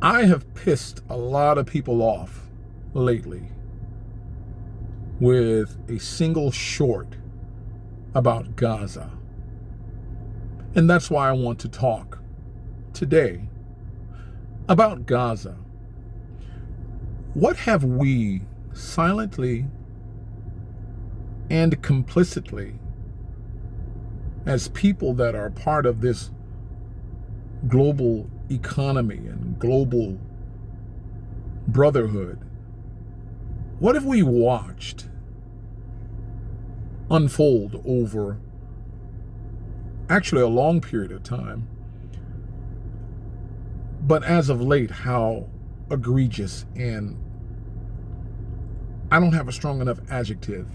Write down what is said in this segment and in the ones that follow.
I have pissed a lot of people off lately with a single short about Gaza. And that's why I want to talk today about Gaza. What have we silently and complicitly, as people that are part of this global economy and global brotherhood, what have we watched unfold over actually a long period of time, but as of late, how egregious and, I don't have a strong enough adjective,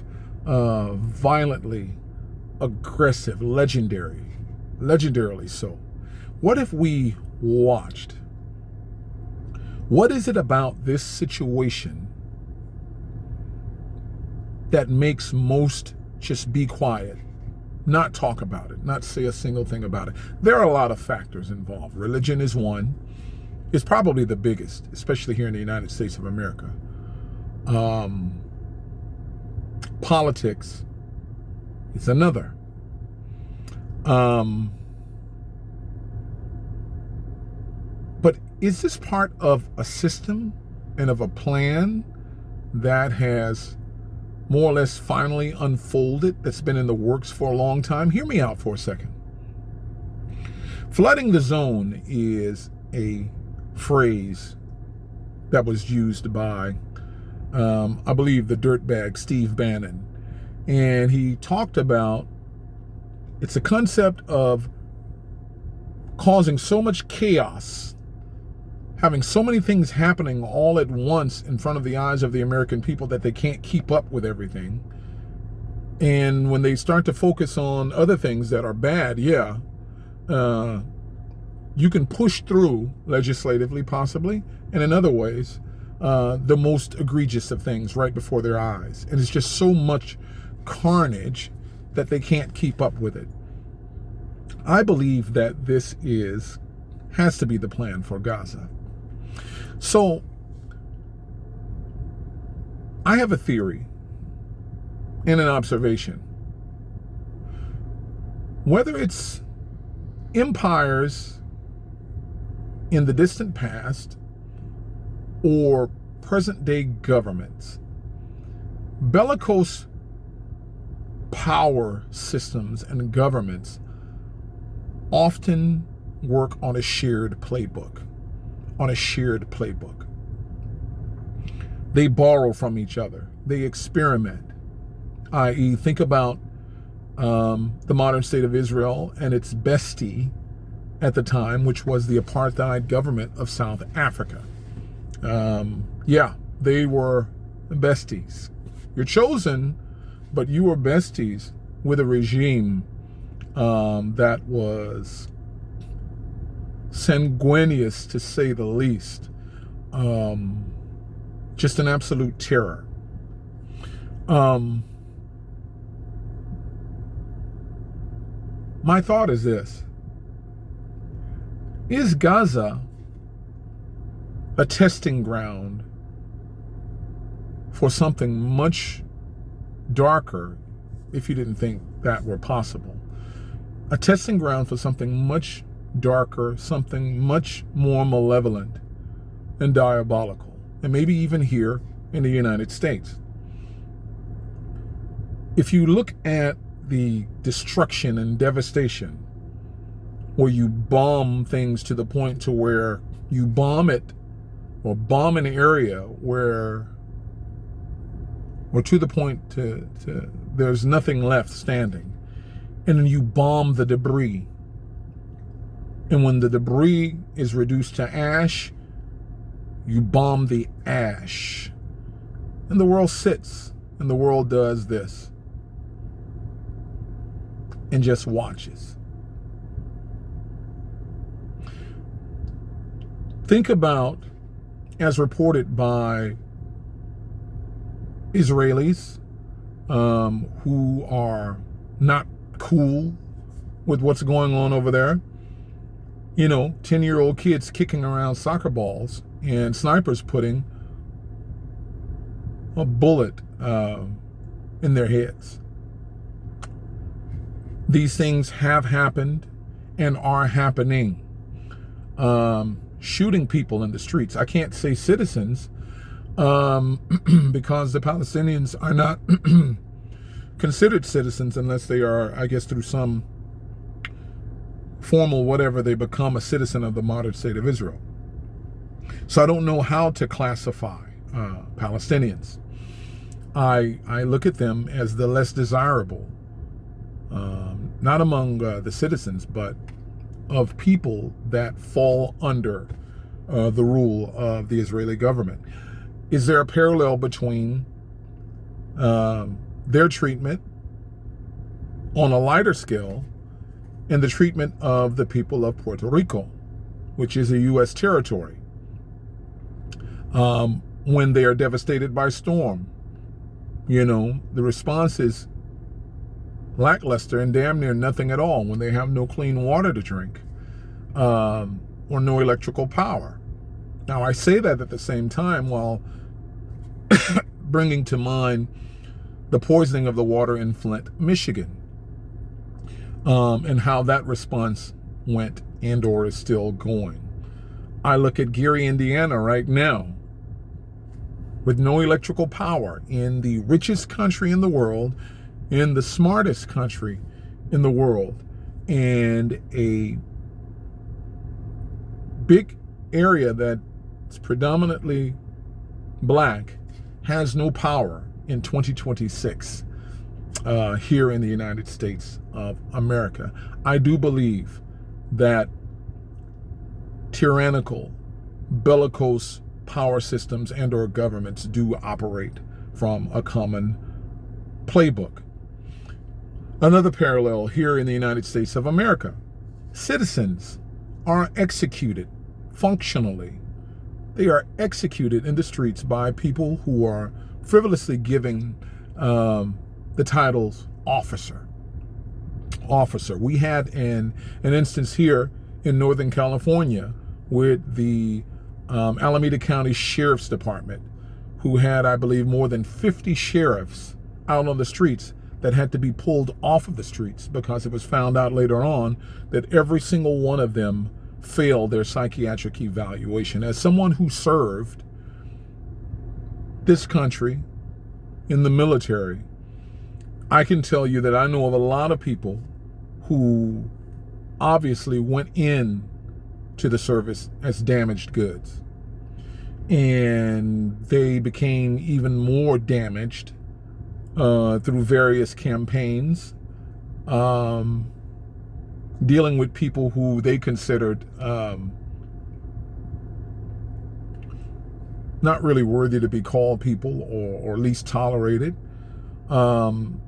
violently aggressive, legendarily so. What if we watched? What is it about this situation that makes most just be quiet, not talk about it, not say a single thing about it? There are a lot of factors involved. Religion is one. It's probably the biggest, especially here in the United States of America. Politics is another. But is this part of a system and of a plan that has more or less finally unfolded, that's been in the works for a long time? Hear me out for a second. Flooding the zone is a phrase that was used by, I believe, the dirtbag Steve Bannon. And he talked about, it's a concept of causing so much chaos, having so many things happening all at once in front of the eyes of the American people that they can't keep up with everything. And when they start to focus on other things that are bad, you can push through legislatively, possibly, and in other ways, the most egregious of things right before their eyes. And it's just so much carnage that they can't keep up with it. I believe that this has to be the plan for Gaza. So, I have a theory and an observation. Whether it's empires in the distant past or present-day governments, bellicose power systems and governments often work on a shared playbook. They borrow from each other. They experiment, i.e., think about the modern state of Israel and its bestie at the time, which was the apartheid government of South Africa. They were besties. You're chosen, but you were besties with a regime that was sanguineous, to say the least. Just an absolute terror. My thought is this: is Gaza a testing ground for something much darker, if you didn't think that were possible? A testing ground for something much darker, something much more malevolent and diabolical, and maybe even here in the United States. If you look at the destruction and devastation, where you bomb things to the point to where you bomb it, or bomb an area where, or to the point to there's nothing left standing, and then you bomb the debris. And when the debris is reduced to ash, you bomb the ash. And the world sits, and the world does this, and just watches. Think about, as reported by Israelis who are not cool with what's going on over there. 10-year-old kids kicking around soccer balls and snipers putting a bullet in their heads. These things have happened and are happening. Shooting people in the streets. I can't say citizens because the Palestinians are not considered citizens unless they are, I guess, through some formal whatever, they become a citizen of the modern state of Israel. So I don't know how to classify Palestinians. I look at them as the less desirable, not among the citizens, but of people that fall under the rule of the Israeli government. Is there a parallel between their treatment on a lighter scale and the treatment of the people of Puerto Rico, which is a U.S. territory, when they are devastated by storm? The response is lackluster and damn near nothing at all when they have no clean water to drink or no electrical power. Now, I say that at the same time while bringing to mind the poisoning of the water in Flint, Michigan, and how that response went and or is still going. I look at Gary, Indiana right now with no electrical power in the richest country in the world, in the smartest country in the world, and a big area that's predominantly black has no power in 2026 here in the United States of America. I do believe that tyrannical, bellicose power systems and or governments do operate from a common playbook. Another parallel here in the United States of America. Citizens are executed functionally. They are executed in the streets by people who are frivolously giving the titles officer. We had an instance here in Northern California with the Alameda County Sheriff's Department, who had, I believe, more than 50 sheriffs out on the streets that had to be pulled off of the streets because it was found out later on that every single one of them failed their psychiatric evaluation. As someone who served this country in the military, I can tell you that I know of a lot of people who obviously went in to the service as damaged goods. And they became even more damaged through various campaigns, dealing with people who they considered not really worthy to be called people or least tolerated. And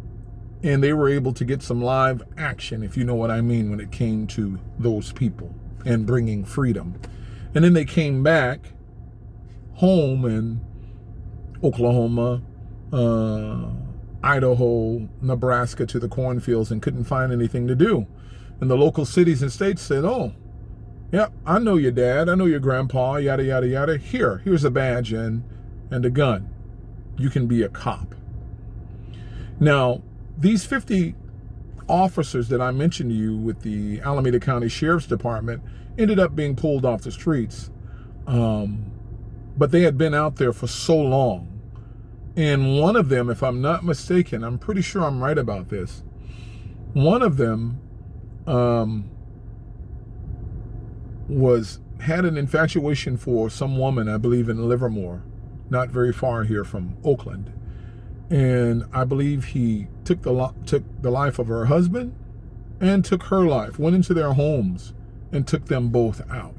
they were able to get some live action, if you know what I mean, when it came to those people and bringing freedom. And then they came back home in Oklahoma, Idaho, Nebraska, to the cornfields and couldn't find anything to do. And the local cities and states said, oh, yeah, I know your dad, I know your grandpa, yada, yada, yada. Here's a badge and a gun. You can be a cop. Now, these 50 officers that I mentioned to you with the Alameda County Sheriff's Department ended up being pulled off the streets. But they had been out there for so long. And one of them, if I'm not mistaken, I'm pretty sure I'm right about this, one of them had an infatuation for some woman, I believe in Livermore, not very far here from Oakland. And I believe he took the life of her husband and took her life, went into their homes and took them both out.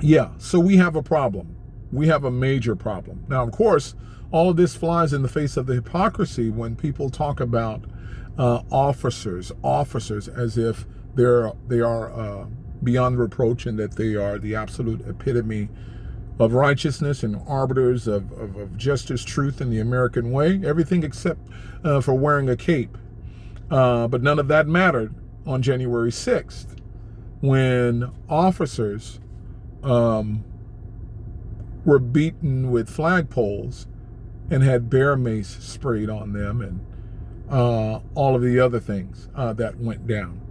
Yeah, so we have a problem. We have a major problem. Now, of course, all of this flies in the face of the hypocrisy when people talk about officers as if they are beyond reproach and that they are the absolute epitome of righteousness and arbiters of justice, truth, in the American way. Everything except for wearing a cape. But none of that mattered on January 6th. when officers were beaten with flagpoles and had bear mace sprayed on them, and all of the other things that went down.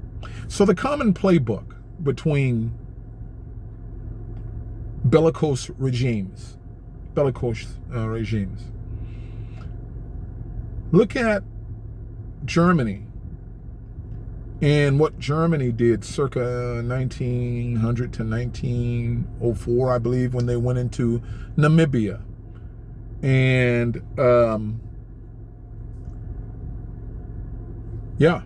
So the common playbook between bellicose regimes. Look at Germany and what Germany did circa 1900 to 1904, I believe, when they went into Namibia. And yeah,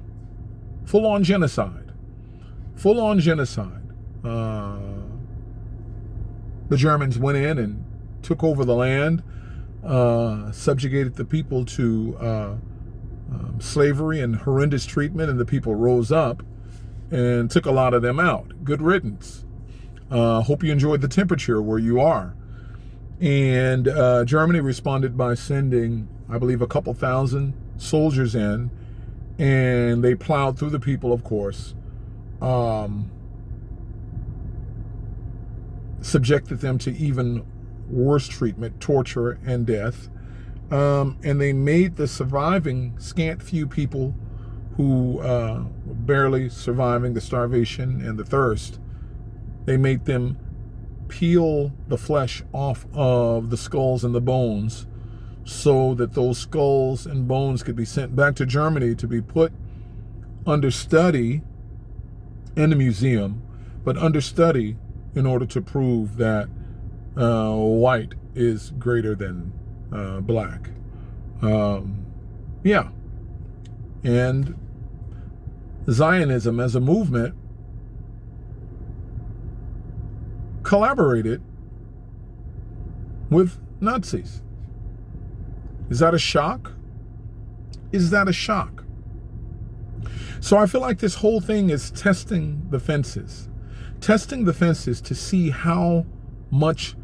full-on genocide. Full-on genocide. The Germans went in and took over the land, subjugated the people to slavery and horrendous treatment, and the people rose up and took a lot of them out. Good riddance. Hope you enjoyed the temperature where you are. And Germany responded by sending, I believe, a couple thousand soldiers in, and they plowed through the people, of course, subjected them to even worse treatment, torture, and death. And they made the surviving scant few people who were barely surviving the starvation and the thirst, they made them peel the flesh off of the skulls and the bones so that those skulls and bones could be sent back to Germany to be put under study in the museum, but under study in order to prove that white is greater than black. Yeah. And Zionism as a movement collaborated with Nazis. Is that a shock? Is that a shock? So I feel like this whole thing is testing the fences. Testing the fences to see how much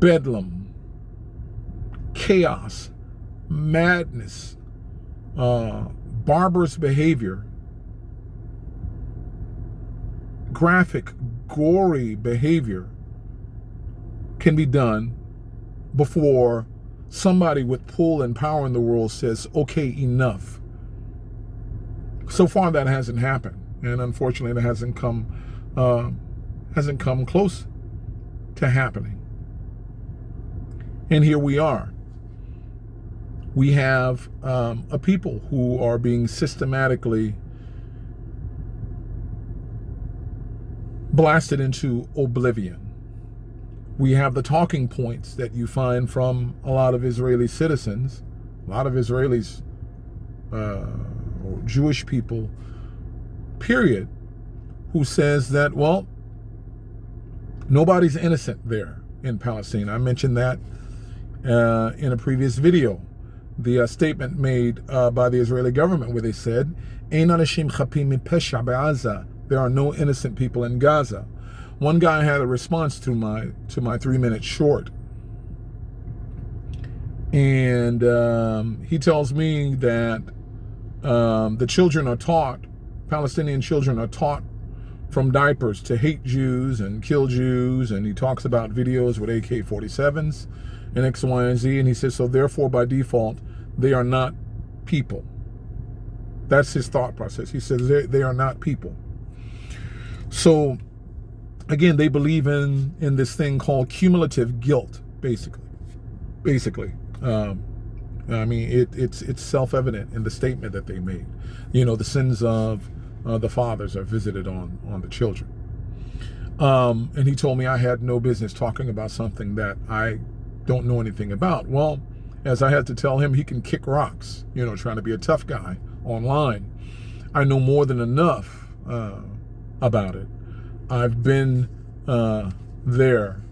bedlam, chaos, madness, barbarous behavior, graphic, gory behavior can be done before somebody with pull and power in the world says, okay, enough. So far that hasn't happened, and unfortunately it hasn't come close to happening. And here we are. We have a people who are being systematically blasted into oblivion. We have the talking points that you find from a lot of Israeli citizens, a lot of Israelis, or Jewish people, period, who says that, well, nobody's innocent there in Palestine. I mentioned that in a previous video. The statement made by the Israeli government where they said, "Ein anashim chapim mipesha be'Gaza." There are no innocent people in Gaza. One guy had a response to my 3-minute short, and he tells me that the children are taught, Palestinian children are taught from diapers to hate Jews and kill Jews, and he talks about videos with AK-47s and X, Y, and Z, and he says, so therefore by default, they are not people. That's his thought process. He says they are not people. So again, they believe in this thing called cumulative guilt, basically. I mean, it's self-evident in the statement that they made. You know, the sins of the fathers are visited on the children. And he told me I had no business talking about something that I don't know anything about. Well, as I had to tell him, he can kick rocks, you know, trying to be a tough guy online. I know more than enough about it. I've been there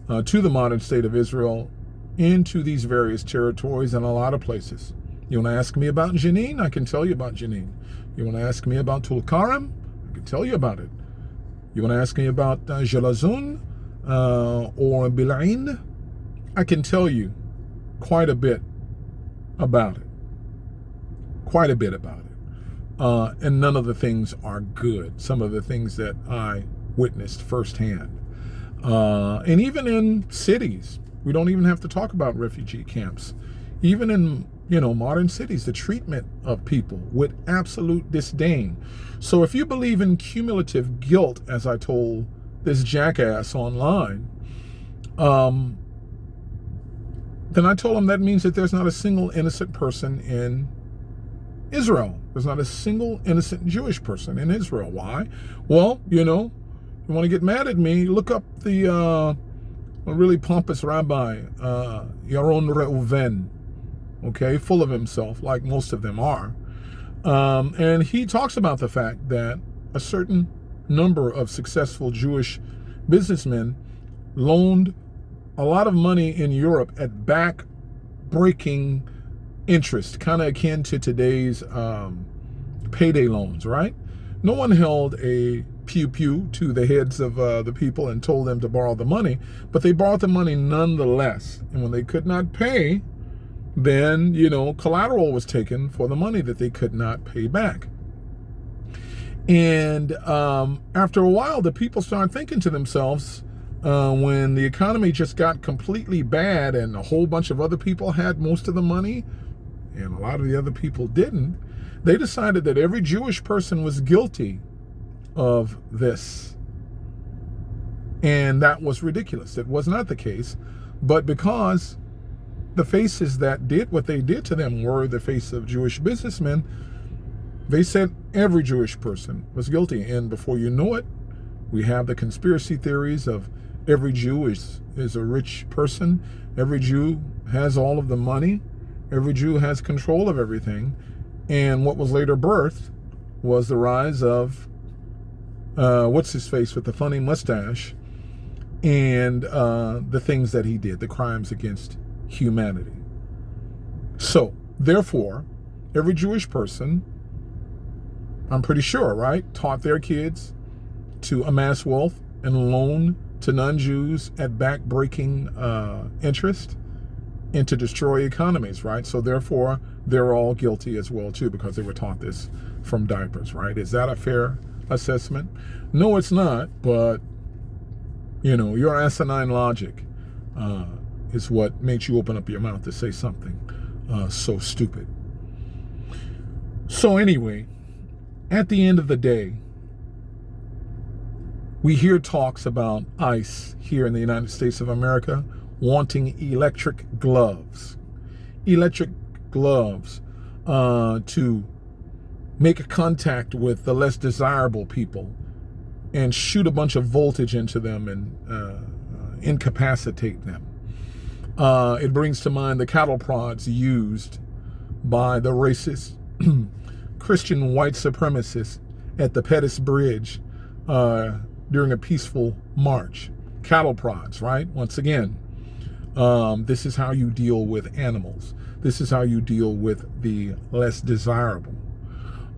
to the modern state of Israel, into these various territories and a lot of places. You want to ask me about Jenin? I can tell you about Jenin. You want to ask me about Tulkarem? I can tell you about it. You want to ask me about Jalazun or Bilain? I can tell you quite a bit about it. And none of the things are good. Some of the things that I witnessed firsthand. And even in cities, we don't even have to talk about refugee camps. Even in, modern cities, the treatment of people with absolute disdain. So if you believe in cumulative guilt, as I told this jackass online, then I told him that means that there's not a single innocent person in Israel. There's not a single innocent Jewish person in Israel. Why? Well, you want to get mad at me, look up the a really pompous rabbi, Yaron Reuven, okay, full of himself, like most of them are. And he talks about the fact that a certain number of successful Jewish businessmen loaned a lot of money in Europe at back-breaking interest, kind of akin to today's payday loans, right? No one held a pew-pew to the heads of the people and told them to borrow the money, but they borrowed the money nonetheless. And when they could not pay, then, collateral was taken for the money that they could not pay back. And after a while, the people started thinking to themselves, when the economy just got completely bad and a whole bunch of other people had most of the money and a lot of the other people didn't, they decided that every Jewish person was guilty of this. And that was ridiculous. It was not the case. But because the faces that did what they did to them were the face of Jewish businessmen, they said every Jewish person was guilty. And before you know it, we have the conspiracy theories of every Jew is a rich person. Every Jew has all of the money. Every Jew has control of everything. And what was later birthed was the rise of what's-his-face with the funny mustache and the things that he did, the crimes against humanity. So, therefore, every Jewish person, I'm pretty sure, right, taught their kids to amass wealth and loan to non-Jews at back-breaking interest and to destroy economies, right? So therefore, they're all guilty as well, too, because they were taught this from diapers, right? Is that a fair assessment? No, it's not, but, your asinine logic is what makes you open up your mouth to say something so stupid. So anyway, at the end of the day, we hear talks about ICE here in the United States of America wanting electric gloves. Electric gloves to make contact with the less desirable people and shoot a bunch of voltage into them and incapacitate them. It brings to mind the cattle prods used by the racist Christian white supremacists at the Pettus Bridge during a peaceful march. Cattle prods, right? Once again, this is how you deal with animals. This is how you deal with the less desirable.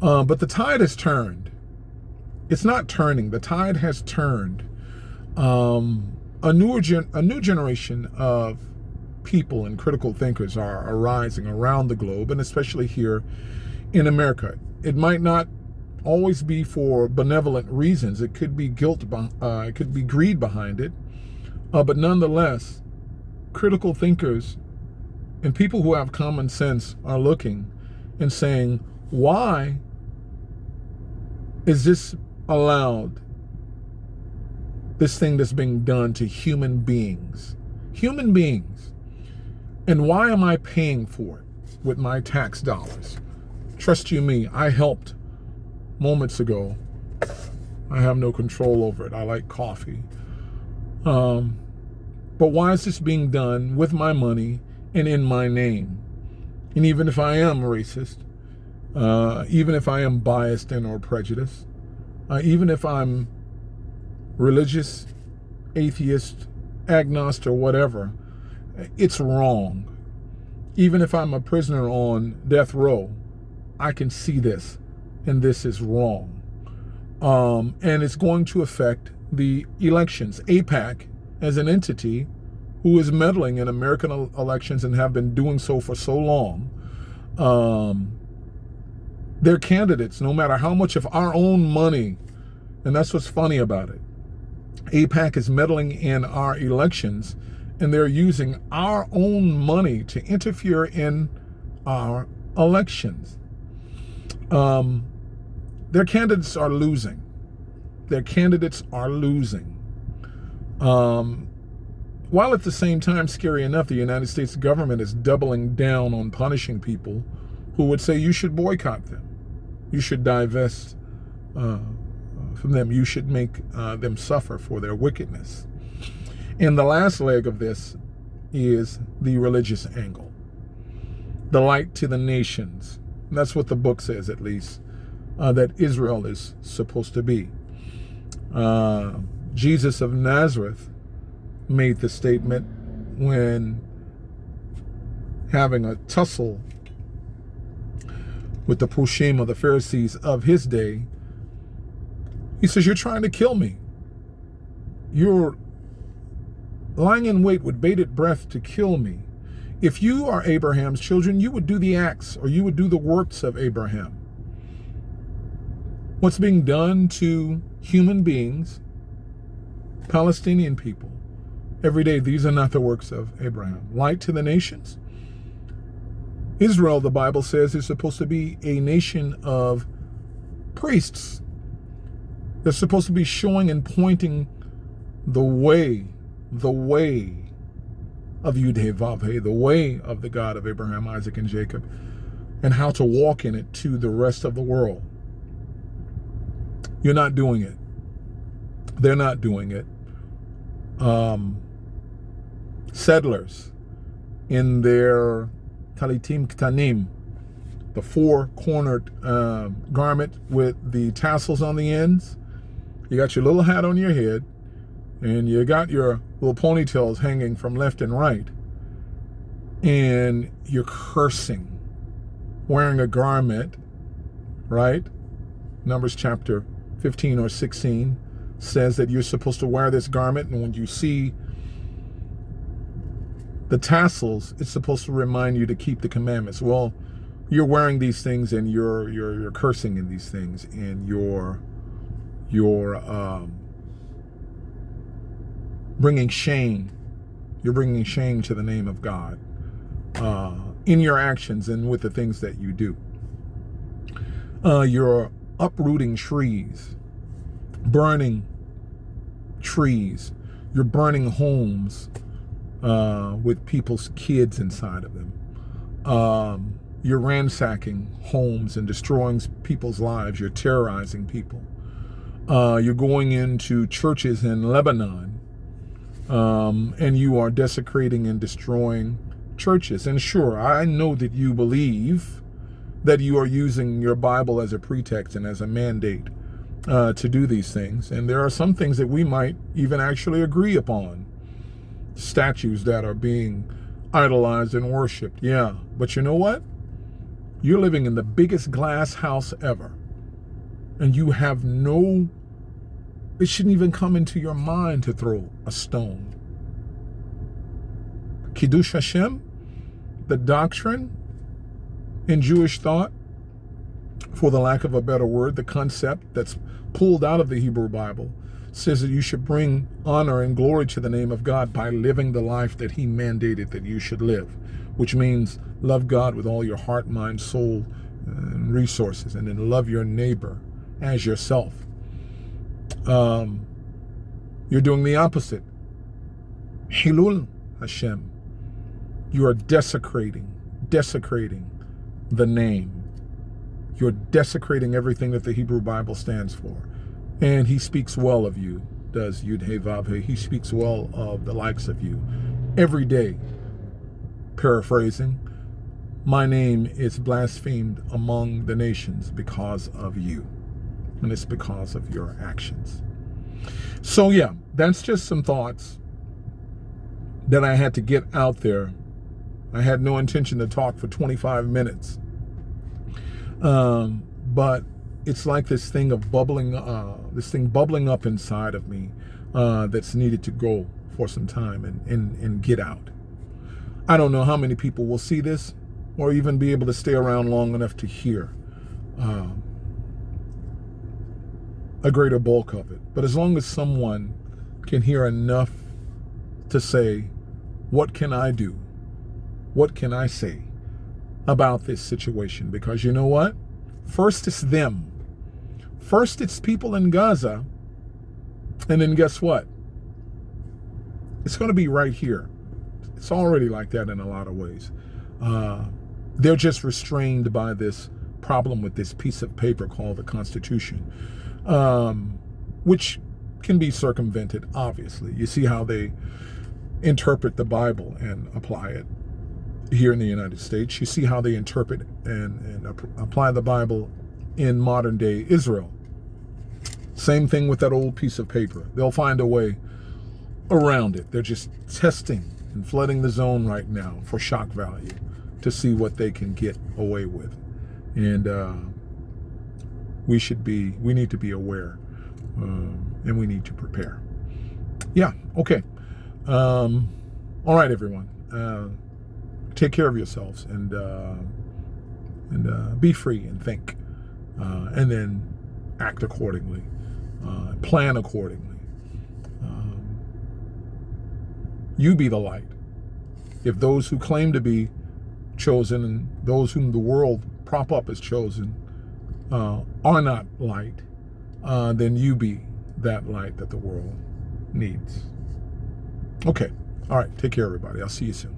But the tide has turned. It's not turning. The tide has turned. A new generation of people and critical thinkers are arising around the globe, and especially here in America. It might not always be for benevolent reasons. It could be guilt, it could be greed behind it. But nonetheless, critical thinkers and people who have common sense are looking and saying, why is this allowed, this thing that's being done to human beings? Human beings. And why am I paying for it with my tax dollars? Trust you me, I helped moments ago. I have no control over it. I like coffee. But why is this being done with my money and in my name? And even if I am racist, even if I am biased and or prejudiced, even if I'm religious, atheist, agnostic, or whatever, it's wrong. Even if I'm a prisoner on death row, I can see this, and this is wrong. And it's going to affect the elections. AIPAC, as an entity who is meddling in American elections and have been doing so for so long, Their candidates, no matter how much of our own money, and that's what's funny about it. AIPAC is meddling in our elections, and they're using our own money to interfere in our elections. Their candidates are losing. Their candidates are losing. While at the same time, scary enough, the United States government is doubling down on punishing people who would say you should boycott them. You should divest from them. You should make them suffer for their wickedness. And the last leg of this is the religious angle. The light to the nations. And that's what the book says, at least, that Israel is supposed to be. Jesus of Nazareth made the statement when having a tussle with the Pushim of the Pharisees of his day. He says, you're trying to kill me. You're lying in wait with bated breath to kill me. If you are Abraham's children, you would do the acts, or you would do the works of Abraham. What's being done to human beings, Palestinian people, every day, these are not the works of Abraham. Light to the nations. Israel, the Bible says, is supposed to be a nation of priests. They're supposed to be showing and pointing the way of Yud-Heh-Vav-Heh, the way of the God of Abraham, Isaac, and Jacob, and how to walk in it to the rest of the world. You're not doing it. They're not doing it. Settlers in their talitim ktanim, the four-cornered garment with the tassels on the ends. You got your little hat on your head, and you got your little ponytails hanging from left and right, and you're cursing, wearing a garment, right? Numbers chapter 15 or 16 says that you're supposed to wear this garment, and when you see the tassels, it's supposed to remind you to keep the commandments. Well, you're wearing these things, and you're cursing in these things, and you're bringing shame. You're bringing shame to the name of God in your actions and with the things that you do. You're uprooting trees, burning trees. You're burning homes with people's kids inside of them. You're ransacking homes and destroying people's lives. You're terrorizing people. You're going into churches in Lebanon, and you are desecrating and destroying churches. And sure, I know that you believe that you are using your Bible as a pretext and as a mandate to do these things. And there are some things that we might even actually agree upon. Statues that are being idolized and worshipped. Yeah, but you know what? You're living in the biggest glass house ever. And you have no, it shouldn't even come into your mind to throw a stone. Kiddush Hashem, the doctrine in Jewish thought, for the lack of a better word, the concept that's pulled out of the Hebrew Bible, says that you should bring honor and glory to the name of God by living the life that he mandated that you should live, which means love God with all your heart, mind, soul, and resources, and then love your neighbor as yourself. You're doing the opposite. Hilul Hashem. You are desecrating the name. You're desecrating everything that the Hebrew Bible stands for. And he speaks well of you, does Yud-Heh-Vav-Heh. He speaks well of the likes of you. Every day, paraphrasing, my name is blasphemed among the nations because of you. And it's because of your actions. So yeah, that's just some thoughts that I had to get out there. I had no intention to talk for 25 minutes. But it's like this thing of bubbling up inside of me that's needed to go for some time and get out. I don't know how many people will see this or even be able to stay around long enough to hear. a greater bulk of it. But as long as someone can hear enough to say, what can I do? What can I say about this situation? Because you know what? First it's them. First it's people in Gaza. And then guess what? It's going to be right here. It's already like that in a lot of ways. They're just restrained by this problem with this piece of paper called the Constitution, which can be circumvented, obviously. You see how they interpret the Bible and apply it here in the United States. You see how they interpret and apply the Bible in modern day Israel. Same thing with that old piece of paper. They'll find a way around it. They're just testing and flooding the zone right now for shock value to see what they can get away with. And we need to be aware, and we need to prepare. Yeah, okay. All right, everyone. Take care of yourselves and be free and think, and then act accordingly, plan accordingly. You be the light. If those who claim to be chosen and those whom the world prop up as chosen are not light, then you be that light that the world needs. Okay. All right. Take care, everybody. I'll see you soon.